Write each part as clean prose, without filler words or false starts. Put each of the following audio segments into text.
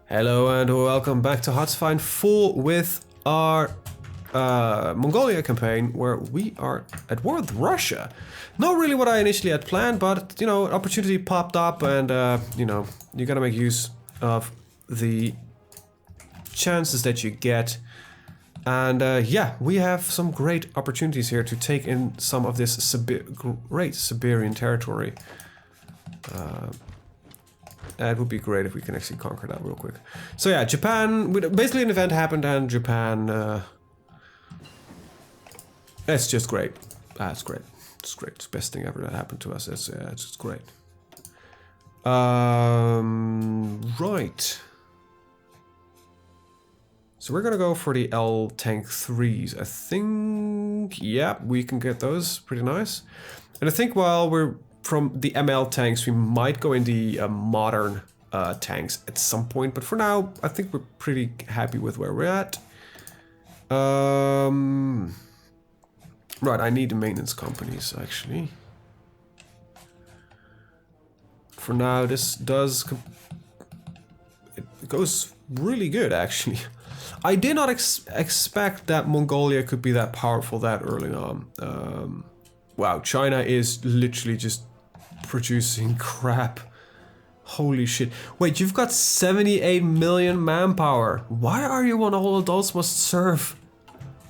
Hello and welcome back to HoI4 with our Mongolia campaign, where we are at war with Russia. Not really what I initially had planned, but you know, an opportunity popped up, and you know, you gotta make use of the chances that you get. And yeah, we have some great opportunities here to take in some of this great Siberian territory. It would be great if we can actually conquer that real quick. So yeah, Japan, basically an event happened and Japan, it's just great. It's great. It's great. It's the best thing ever that happened to us. It's just great. Right. So we're gonna go for the L tank 3s. I think, yeah, we can get those pretty nice. And I think while we're from the ML tanks, we might go in the modern tanks at some point, but for now, I think we're pretty happy with where we're at. Right, I need the maintenance companies, actually. For now, this does... It goes really good, actually. I did not expect that Mongolia could be that powerful that early on. Wow, China is literally just producing crap. Holy shit. Wait, you've got 78 million manpower. Why are you on All Adults Must Serve?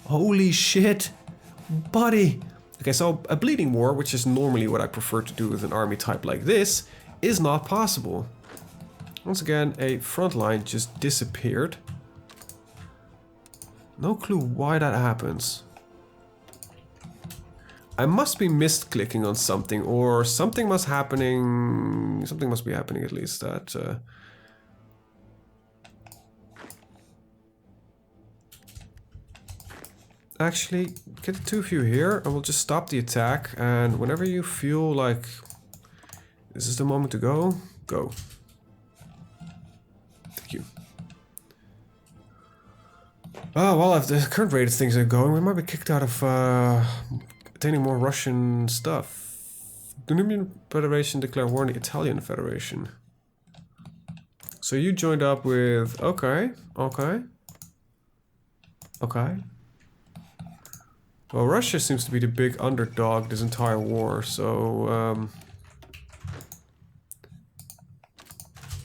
Holy shit. Buddy. Okay, so a bleeding war, which is normally what I prefer to do with an army type like this, is not possible. Once again, a front line just disappeared. No clue why that happens. I must be misclicking on something, or something must be happening at least that... Actually, get the two of you here, and we'll just stop the attack, and whenever you feel like this is the moment to go, go. Thank you. Oh, well, if the current rate of things are going, we might be kicked out of attaining more Russian stuff. The Numian Federation declared war on the Italian Federation. So you joined up with... Okay. Well, Russia seems to be the big underdog this entire war, so...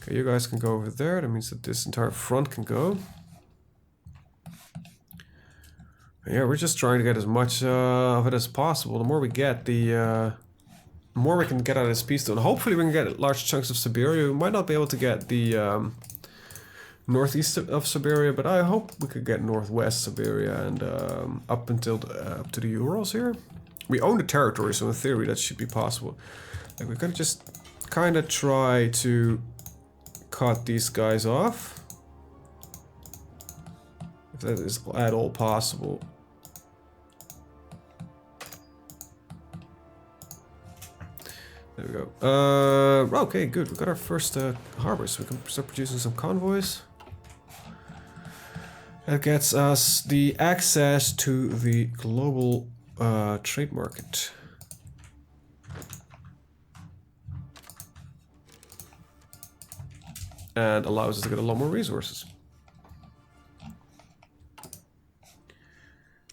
Okay, you guys can go over there. That means that this entire front can go. Yeah, we're just trying to get as much of it as possible. The more we get, the more we can get out of this peace zone. Hopefully we can get large chunks of Siberia. We might not be able to get the northeast of Siberia, but I hope we could get northwest Siberia and up until up to the Urals here. We own the territory, so in theory that should be possible. Like, we're gonna just kind of try to cut these guys off, if that is at all possible. There we go. Okay, good. We got our first harbor, so we can start producing some convoys. That gets us the access to the global trade market. And allows us to get a lot more resources.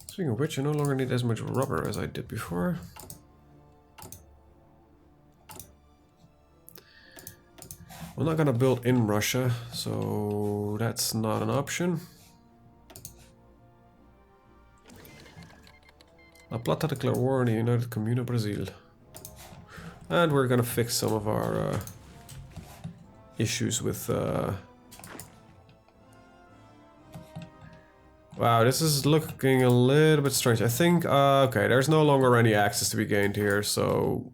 Speaking of which, I no longer need as much rubber as I did before. We're not gonna build in Russia, so that's not an option. La Plata declared war on the United Commune Brazil. And we're gonna fix some of our issues with... Wow, this is looking a little bit strange. I think, okay, there's no longer any access to be gained here, so...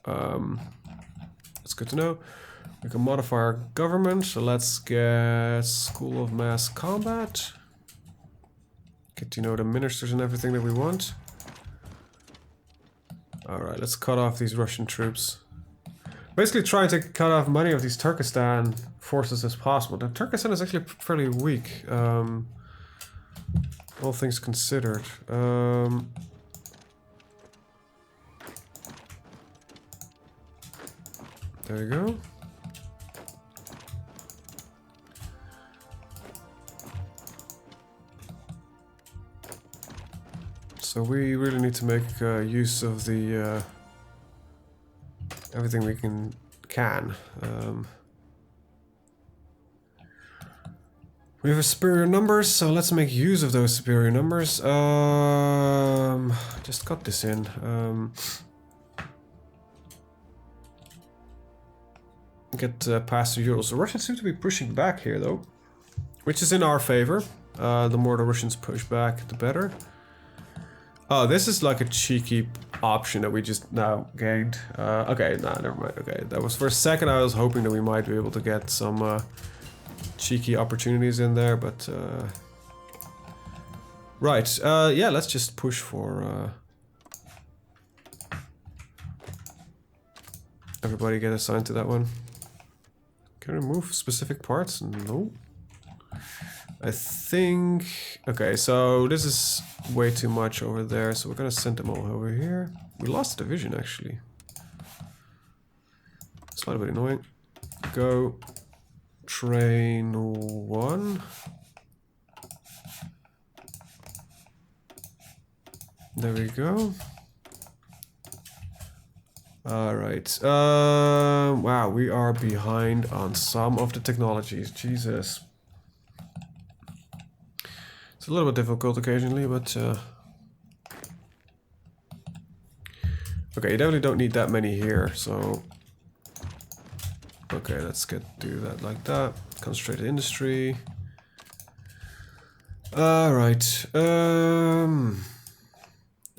it's good to know. We can modify our government, so let's get School of Mass Combat. Get, you know, the ministers and everything that we want. Alright, let's cut off these Russian troops. Basically trying to cut off many of these Turkestan forces as possible. Now, Turkestan is actually fairly weak, all things considered. There you go. So we really need to make use of the everything we can. We have superior numbers, so let's make use of those superior numbers. Just cut this in. Get past the Urals. The Russians seem to be pushing back here, though, which is in our favor. The more the Russians push back, the better. Oh, this is like a cheeky option that we just now gained. Okay, nah, never mind. Okay, that was for a second I was hoping that we might be able to get some cheeky opportunities in there, but right. Yeah, let's just push for everybody get assigned to that one. Can I remove specific parts? No. I think... Okay, so this is way too much over there, so we're gonna send them all over here. We lost a division, actually. It's a little bit annoying. Go. Train 1. There we go. Alright. Wow, we are behind on some of the technologies. Jesus. It's a little bit difficult occasionally, but okay, you definitely don't need that many here, so okay, let's do that like that. Concentrated industry. Alright.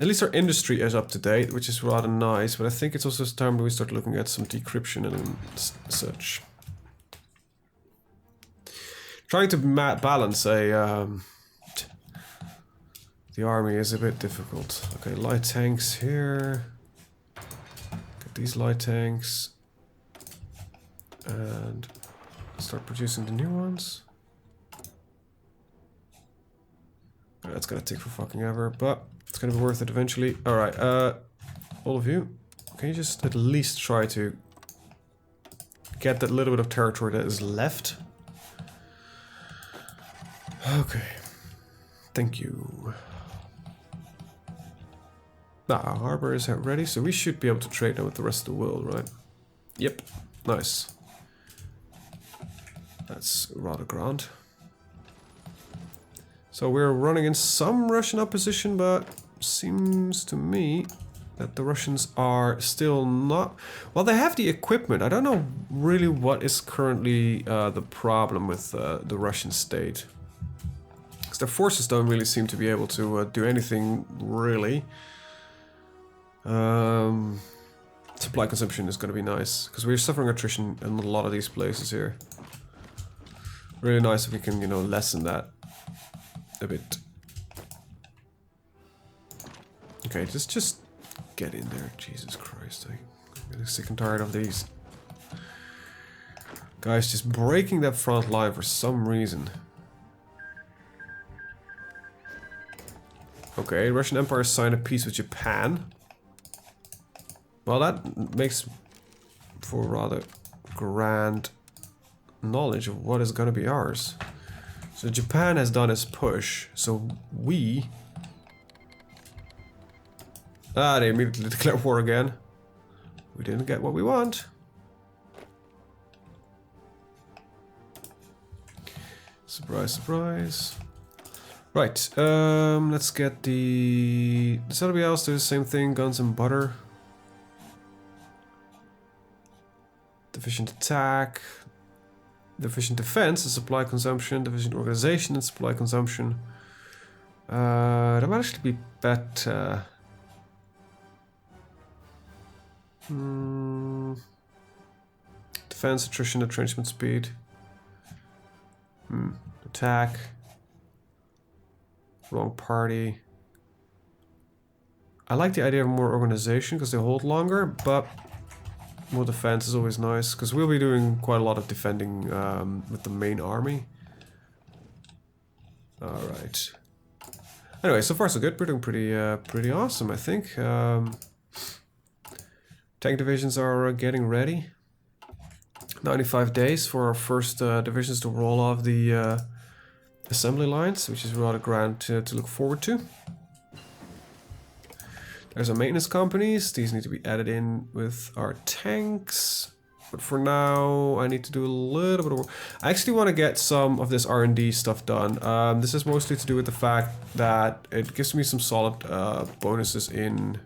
At least our industry is up to date, which is rather nice, but I think it's also time we start looking at some decryption and such. Trying to balance a the army is a bit difficult. Okay, light tanks here. Get these light tanks. And start producing the new ones. That's gonna take for fucking ever, but it's gonna be worth it eventually. Alright, all of you, can you just at least try to get that little bit of territory that is left? Okay. Thank you. Now, our harbor is ready, so we should be able to trade now with the rest of the world, right? Yep. Nice. That's rather grand. So we're running in some Russian opposition, but seems to me that the Russians are still not... Well, they have the equipment. I don't know really what is currently the problem with the Russian state. Because their forces don't really seem to be able to do anything, really. Supply consumption is going to be nice, because we're suffering attrition in a lot of these places here. Really nice if we can, you know, lessen that a bit. Okay, just get in there. Jesus Christ, I'm getting sick and tired of these guys just breaking that front line for some reason. Okay, Russian Empire signed a peace with Japan. Well, that makes for rather grand knowledge of what is going to be ours. So Japan has done its push, so we... Ah, they immediately declare war again. We didn't get what we want. Surprise, surprise. Right, let's get the... Does anybody else do the same thing? Guns and butter. Deficient attack. Deficient defense and supply consumption. Deficient organization and supply consumption. That might actually be better. Defense, attrition, entrenchment speed. Attack. Wrong party. I like the idea of more organization because they hold longer, but more defense is always nice because we'll be doing quite a lot of defending with the main army. All right. Anyway, so far so good. We're doing pretty awesome, I think. Tank divisions are getting ready. 95 days for our first divisions to roll off the assembly lines, which is rather grand to look forward to. There's our maintenance companies. These need to be added in with our tanks. But for now, I need to do a little bit of work. I actually want to get some of this R&D stuff done. This is mostly to do with the fact that it gives me some solid bonuses in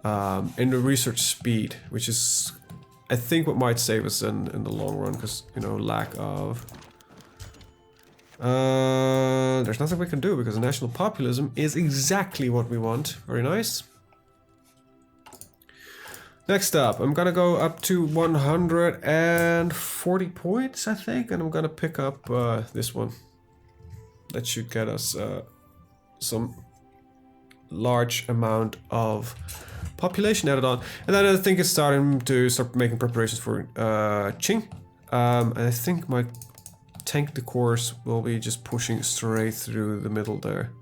the research speed, which is, I think, what might save us in the long run, because, you know, lack of... there's nothing we can do, because national populism is exactly what we want. Very nice. Next up, I'm gonna go up to 140 points, I think, and I'm gonna pick up this one. That should get us some large amount of population added on. And then I think it's starting to start making preparations for Qing. And I think my tank decors will be just pushing straight through the middle there.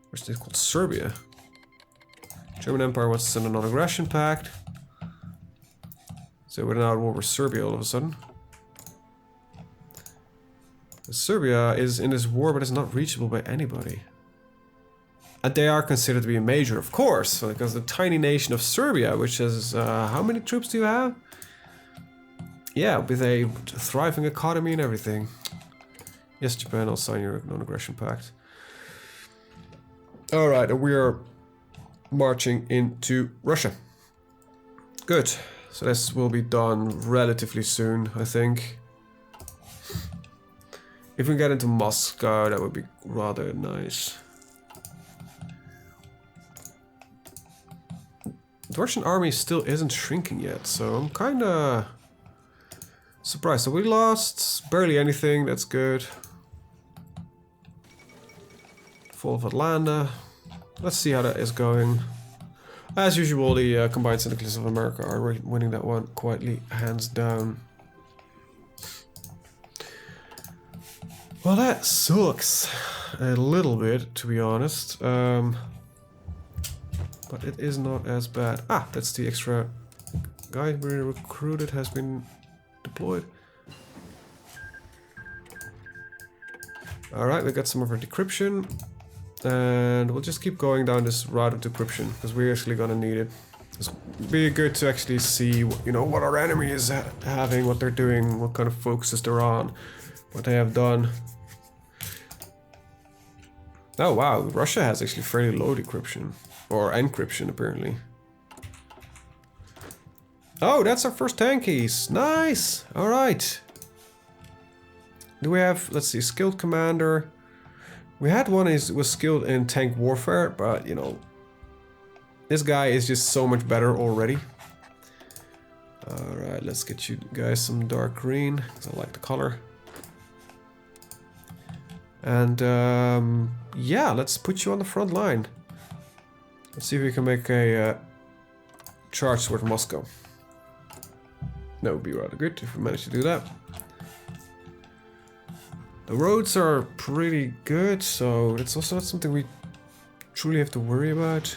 Where's this called? Serbia. German Empire wants to send a non-aggression pact. So we're now at war with Serbia all of a sudden. Serbia is in this war, but it's not reachable by anybody. And they are considered to be a major, of course, because the tiny nation of Serbia, which has... how many troops do you have? Yeah, with a thriving economy and everything. Yes, Japan, I'll sign your non-aggression pact. Alright, and we are marching into Russia. Good. So this will be done relatively soon, I think. If we get into Moscow, that would be rather nice. The Russian army still isn't shrinking yet, so I'm kinda surprised. So we lost barely anything, that's good. Fall of Atlanta. Let's see how that is going. As usual, the combined syndicalists of America are winning that one quietly, hands down. Well, that sucks a little bit, to be honest. But it is not as bad. Ah, that's the extra guy we recruited has been deployed. Alright, we got some of our decryption. And we'll just keep going down this route of decryption, because we're actually gonna need it. It's be good to actually see, you know, what our enemy is having, what they're doing, what kind of focuses they're on, what they have done. Oh wow, Russia has actually fairly low decryption. Or encryption, apparently. Oh, that's our first tankies! Nice! Alright. Do we have, let's see, skilled commander. We had one who was skilled in tank warfare, but, you know, this guy is just so much better already. Alright, let's get you guys some dark green, because I like the color. And, yeah, let's put you on the front line. Let's see if we can make a charge toward Moscow. That would be rather good if we manage to do that. The roads are pretty good, so it's also not something we truly have to worry about.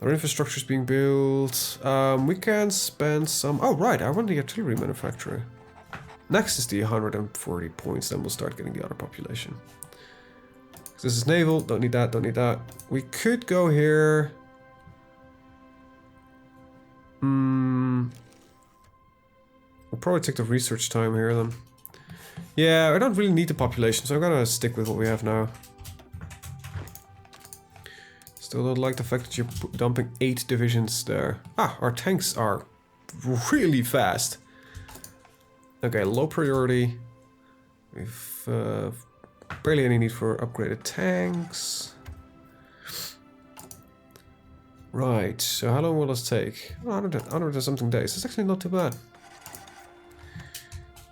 Our infrastructure is being built. We can spend some... Oh, right, I want the artillery manufacturer. Next is the 140 points, then we'll start getting the other population. This is naval, don't need that, don't need that. We could go here. We'll probably take the research time here then. Yeah, I don't really need the population, so I'm gonna stick with what we have now. Still don't like the fact that you're dumping 8 divisions there. Ah, our tanks are really fast. Okay, low priority. We've barely any need for upgraded tanks. Right, so how long will this take? 100 and something days. That's actually not too bad.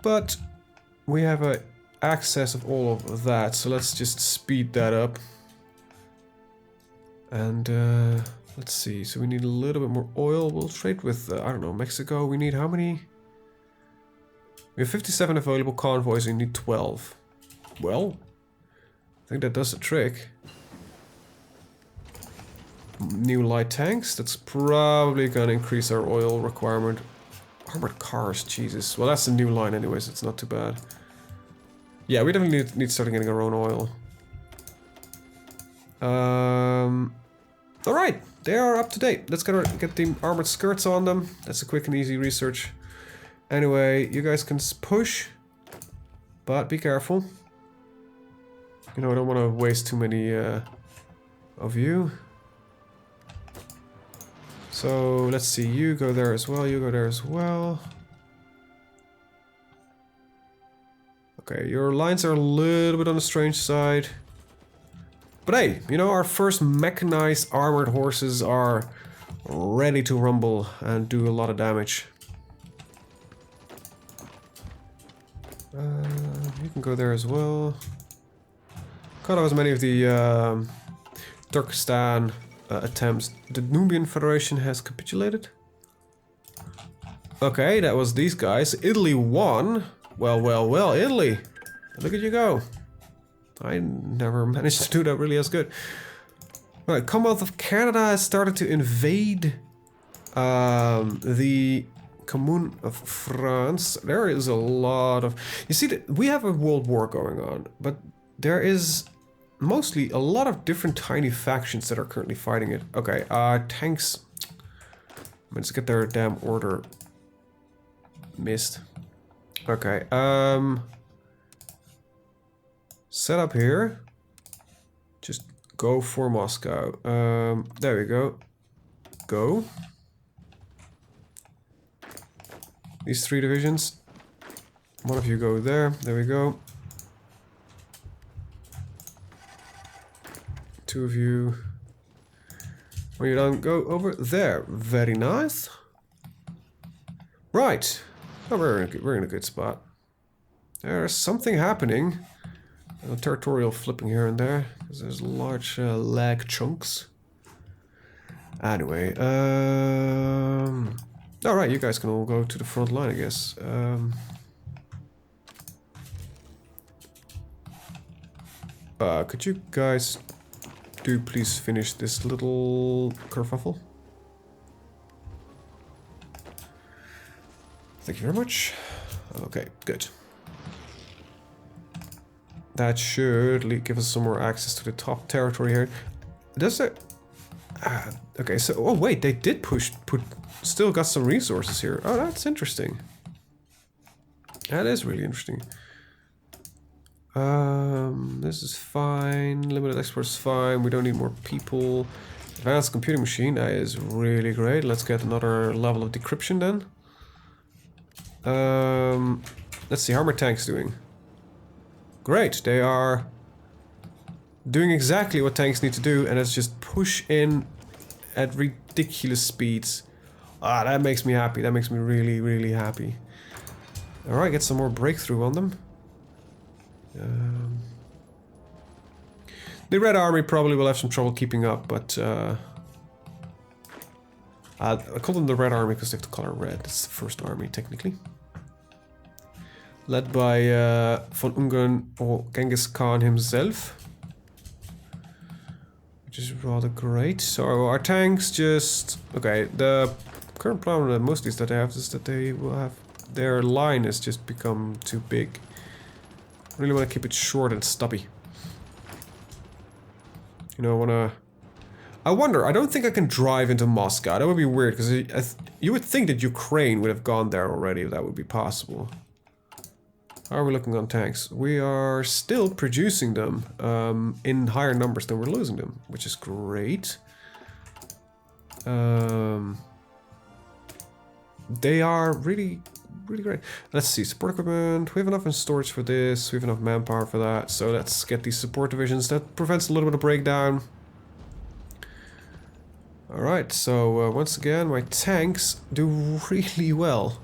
But we have a access of all of that, so let's just speed that up. And let's see, so we need a little bit more oil. We'll trade with, I don't know, Mexico. We need how many? We have 57 available convoys, we need 12. Well, I think that does the trick. New light tanks, that's probably gonna increase our oil requirement. Armored cars, Jesus. Well, that's a new line anyways, it's not too bad. Yeah, we definitely need to start getting our own oil. Alright, they are up to date. Let's get the armored skirts on them. That's a quick and easy research. Anyway, you guys can push, but be careful. You know, I don't want to waste too many of you. So, let's see, you go there as well, you go there as well. Okay, your lines are a little bit on the strange side. But hey, you know, our first mechanized armored horses are ready to rumble and do a lot of damage. You can go there as well. Cut off as many of the Turkestan attempts. The Nubian Federation has capitulated. Okay, that was these guys. Italy won. Well, well, well, Italy. Look at you go. I never managed to do that really as good. Right, Commonwealth of Canada has started to invade the Commune of France. There is a lot of... You see, we have a world war going on, but there is mostly a lot of different tiny factions that are currently fighting it. Okay, tanks. Let's get their damn order missed. Okay, set up here. Just go for Moscow. There we go. Go. These 3 divisions. One of you go there. There we go. 2 of you. When you're done, go over there. Very nice. Right. Oh, we're in a good spot. There's something happening. Territorial flipping here and there, because there's large lag chunks. Anyway, alright, you guys can all go to the front line, I guess. Could you guys please finish this little kerfuffle? Thank you very much. Okay, good. That should give us some more access to the top territory here. Does it? Okay, so... Oh, wait, they did still got some resources here. Oh, that's interesting. That is really interesting. This is fine. Limited exports fine. We don't need more people. Advanced computing machine. That is really great. Let's get another level of decryption then. Let's see. How are my tanks doing? Great, they are doing exactly what tanks need to do, and it's just push in at ridiculous speeds. Ah, that makes me happy. That makes me really, really happy. Alright, get some more breakthrough on them. The Red Army probably will have some trouble keeping up, but I call them the Red Army because they have the color red. It's the first army, technically. Led by von Ungern or Genghis Khan himself. Which is rather great. So our tanks just... Okay, the current problem mostly is that they have is that they will have... Their line has just become too big. I really want to keep it short and stubby. You know, I wonder, I don't think I can drive into Moscow. That would be weird, because you would think that Ukraine would have gone there already if that would be possible. How are we looking on tanks? We are still producing them in higher numbers than we're losing them, which is great. They are really, really great. Let's see, support equipment. We have enough in storage for this. We have enough manpower for that. So let's get these support divisions. That prevents a little bit of breakdown. Alright, so once again, my tanks do really well.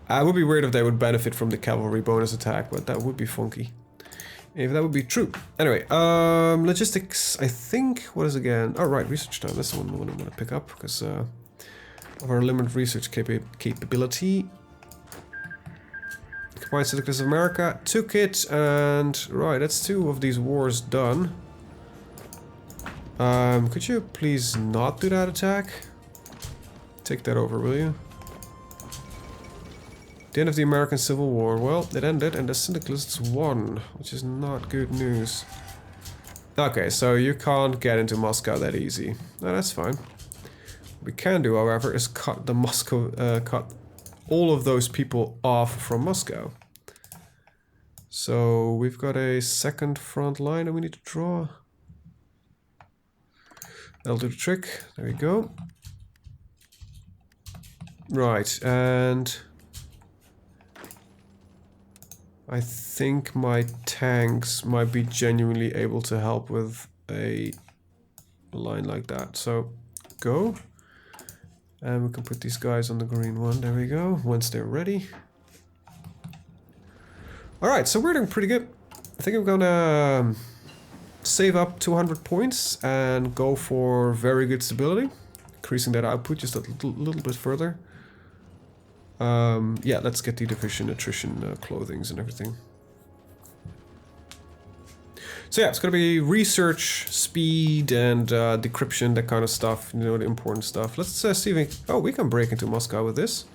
It would be weird if they would benefit from the cavalry bonus attack, but that would be funky. If that would be true. Anyway, logistics, I think, what is again? Oh, right, research time. That's the one I want to pick up, because of our limited research capability. Combined Syndicates of America took it, and right, that's 2 of these wars done. Could you please not do that attack? Take that over, will you? The end of the American Civil War. Well, it ended and the Syndicalists won, which is not good news. Okay, so you can't get into Moscow that easy. No, that's fine. What we can do, however, is cut the cut all of those people off from Moscow. So we've got a second front line that we need to draw. That'll do the trick. There we go. Right, and I think my tanks might be genuinely able to help with a line like that. So go. And we can put these guys on the green one. There we go. Once they're ready. Alright, so we're doing pretty good. I think I'm gonna save up 200 points and go for very good stability. Increasing that output just a little bit further. Yeah, let's get the division, attrition, clothings and everything. So yeah, it's gonna be research, speed, and decryption, that kind of stuff, you know, the important stuff. Let's see if we... Oh, we can break into Moscow with this.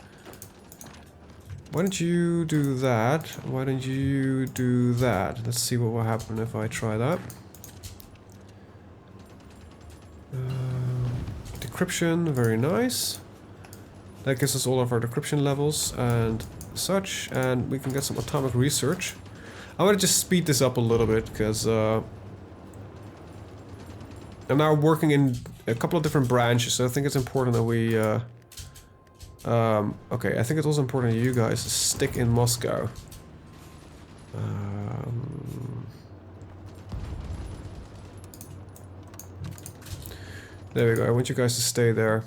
Why don't you do that? Why don't you do that? Let's see what will happen if I try that. Decryption, very nice. That gives us all of our decryption levels and such, and we can get some atomic research. I want to just speed this up a little bit, because I'm now working in a couple of different branches, so I think it's important that we... okay, I think it's also important that you guys stick in Moscow. There we go, I want you guys to stay there.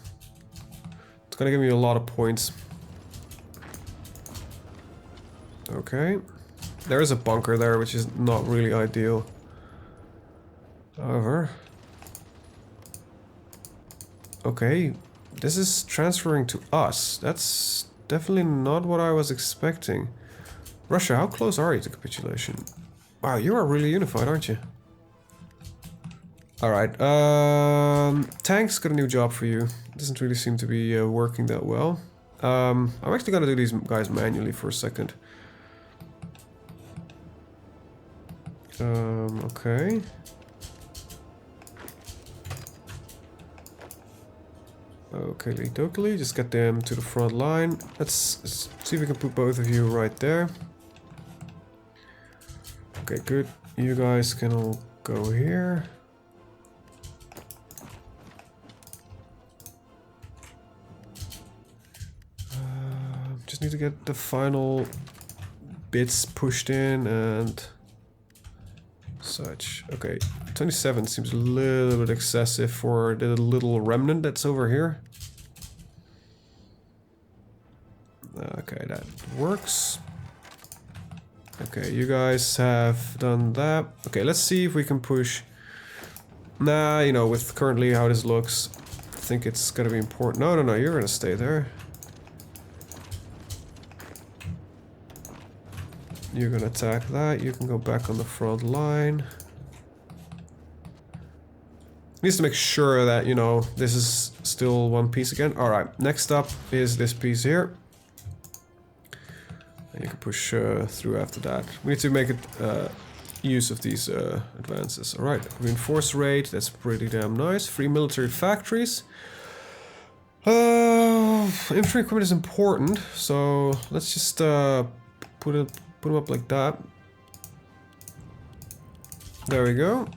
It's gonna give me a lot of points. Okay. There is a bunker there, which is not really ideal. However... Okay, this is transferring to us. That's definitely not what I was expecting. Russia, how close are you to capitulation? Wow, you are really unified, aren't you? Alright, tanks got a new job for you. Doesn't really seem to be working that well. I'm actually gonna do these guys manually for a second. Okay. Okay, totally. Just get them to the front line. Let's see if we can put both of you right there. Okay, good. You guys can all go here. Just need to get the final bits pushed in and such. Okay, 27 seems a little bit excessive for the little remnant that's over here. Okay, that works. Okay, you guys have done that. Okay, let's see if we can push. Nah, you know, with currently how this looks, I think it's gonna be important. No, no, no, you're gonna stay there. You're gonna attack that. You can go back on the front line. Needs to make sure that, you know, this is still one piece again. Alright, next up is this piece here. And you can push through after that. We need to make it use of these advances. Alright, reinforce rate, that's pretty damn nice. Free military factories. Infantry equipment is important, so let's just put them up like that. There we go.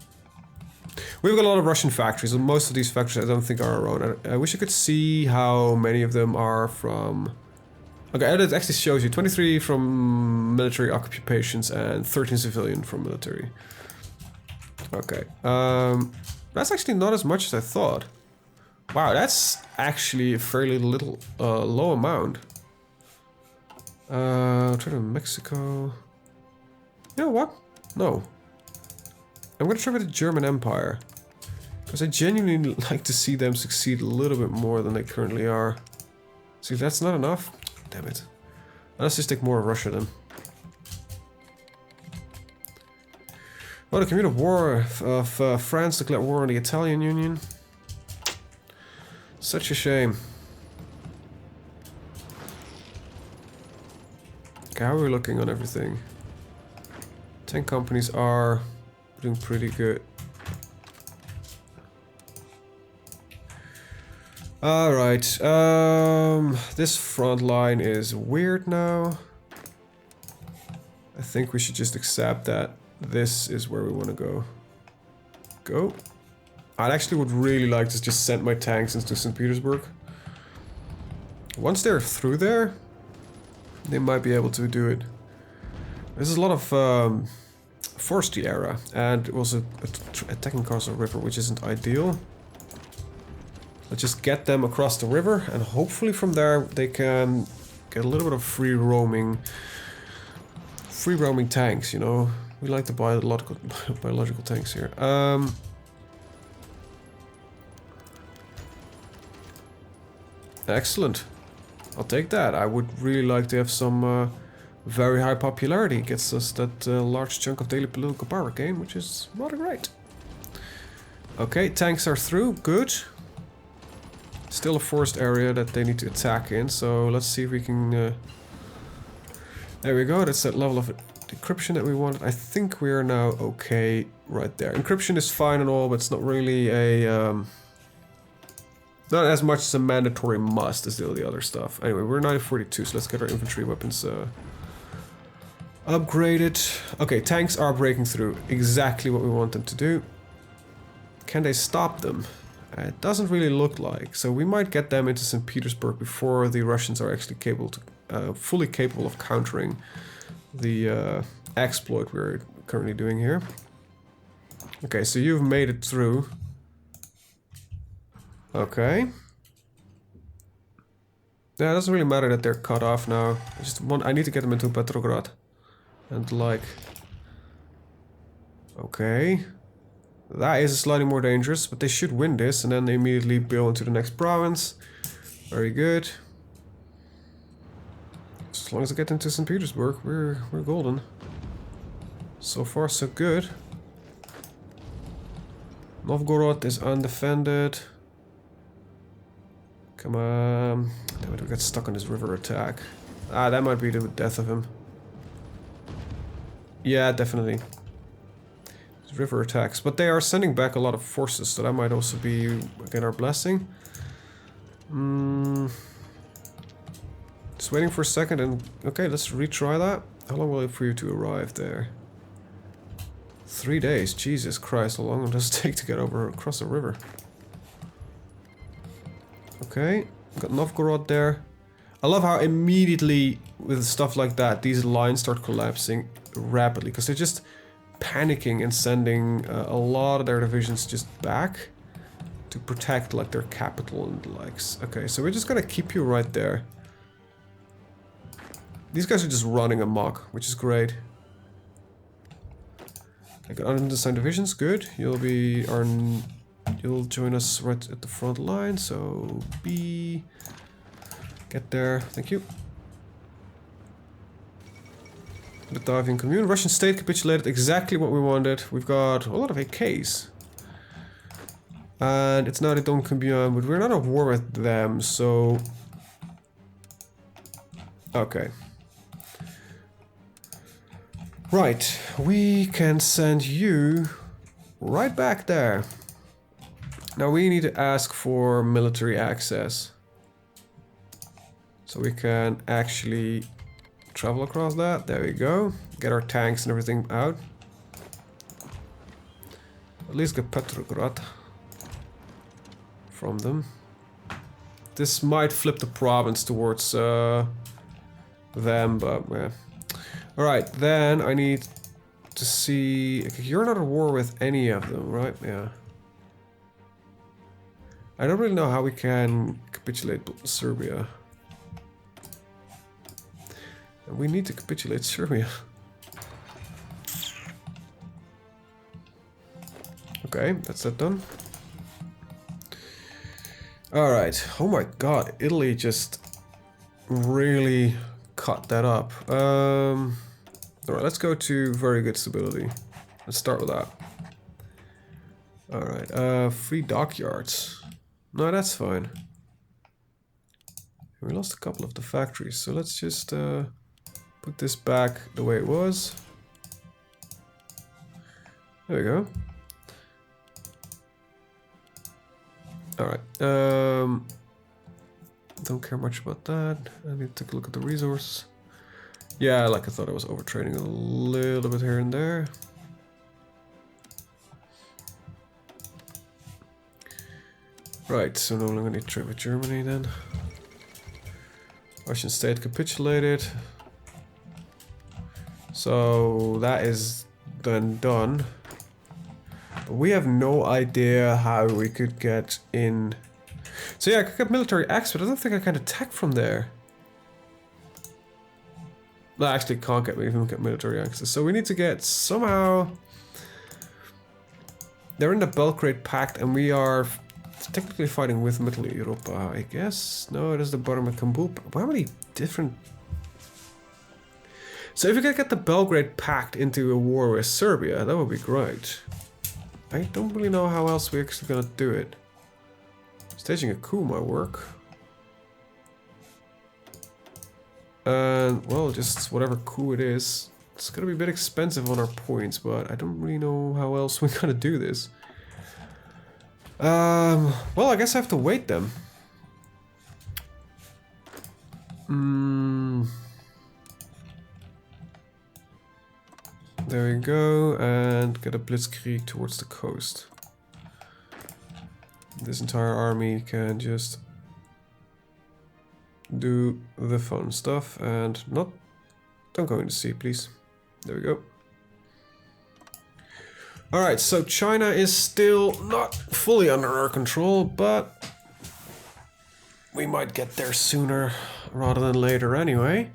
We've got a lot of Russian factories, and most of these factories I don't think are our own. I wish I could see how many of them are from... Okay, it actually shows you 23 from military occupations and 13 civilian from military. Okay, that's actually not as much as I thought. Wow, that's actually a fairly little, low amount. Try to Mexico. You know what? No. I'm gonna try with the German Empire. Because I genuinely like to see them succeed a little bit more than they currently are. See, if that's not enough, damn it. Let's just take more of Russia then. Oh, the Communal War of France declared war on the Italian Union. Such a shame. Okay, how are we looking on everything? 10 companies are doing pretty good. Alright, this front line is weird now. I think we should just accept that this is where we want to go. Go. I actually would really like to just send my tanks into St. Petersburg. Once they're through there, they might be able to do it. There's a lot of foresty area, and also attacking Castle River, which isn't ideal. Let's just get them across the river, and hopefully from there they can get a little bit of free roaming tanks, you know. We like the biological tanks here. Excellent. I'll take that. I would really like to have some very high popularity. It gets us that large chunk of daily political power gain, which is rather great. Okay, tanks are through. Good. Still a forest area that they need to attack in, so let's see if we can... There we go, that's that level of encryption that we wanted. I think we are now okay right there. Encryption is fine and all, but it's not really a... not as much as a mandatory must as the other stuff. Anyway, we're 942, so let's get our infantry weapons upgraded. Okay, tanks are breaking through. Exactly what we want them to do. Can they stop them? It doesn't really look like. So we might get them into St. Petersburg before the Russians are actually capable to, fully capable of countering the exploit we're currently doing here. Okay, so you've made it through. Okay. Yeah, it doesn't really matter that they're cut off now. I need to get them into Petrograd. And like... Okay. That is slightly more dangerous, but they should win this and then they immediately go into the next province. Very good. As long as I get into St. Petersburg, we're golden. So far, so good. Novgorod is undefended. Come on. Damn it, we got stuck on this river attack. Ah, that might be the death of him. Yeah, definitely. River attacks, but they are sending back a lot of forces, so that might also be again our blessing. Just waiting for a second and okay, let's retry that. How long will it for you to arrive there? 3 days. Jesus Christ, how long does it take to get across the river? Okay, got Novgorod there. I love how immediately with stuff like that these lines start collapsing rapidly because they're just panicking and sending a lot of their divisions just back to protect like their capital and the likes. Okay, so we're just gonna keep you right there. These guys are just running amok, which is great. I got undesign divisions, good. You'll join us right at the front line, so get there, thank you. Batavian commune. Russian state capitulated exactly what we wanted. We've got a lot of AKs. And it's not a Don commune, but we're not at war with them, so... Okay. Right, we can send you right back there. Now we need to ask for military access. So we can actually... travel across that, there we go. Get our tanks and everything out. At least get Petrograd from them. This might flip the province towards them, but yeah. Alright, then I need to see... You're not at war with any of them, right? Yeah. I don't really know how we can capitulate Serbia. We need to capitulate Serbia. Okay, that's that done. Alright, oh my god, Italy just really cut that up. Alright, let's go to very good stability. Let's start with that. Alright, free dockyards. No, that's fine. We lost a couple of the factories, so let's just put this back the way it was. There we go. Alright. Don't care much about that. I need to take a look at the resource. Yeah, like I thought I was overtrading a little bit here and there. Right, so no longer need trade with Germany then. Russian state capitulated. So that is then done. But we have no idea how we could get in. So yeah, I could get military access, but I don't think I can attack from there. No, I actually can't get, even get military access. So we need to get somehow. They're in the Belgrade Pact, and we are technically fighting with Middle Europe, I guess. No, it is the bottom of Kambul. How many different? So if we could get the Belgrade Pact into a war with Serbia, that would be great. I don't really know how else we're actually gonna do it. Staging a coup might work. And, well, just whatever coup it is. It's gonna be a bit expensive on our points, but I don't really know how else we're gonna do this. Well, I guess I have to wait then. There we go, and get a blitzkrieg towards the coast. This entire army can just do the fun stuff and not... Don't go into sea, please. There we go. Alright, so China is still not fully under our control, but we might get there sooner rather than later anyway.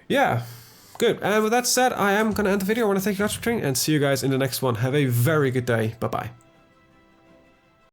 Yeah, good. And with that said, I am going to end the video. I want to thank you guys for watching and see you guys in the next one. Have a very good day. Bye-bye.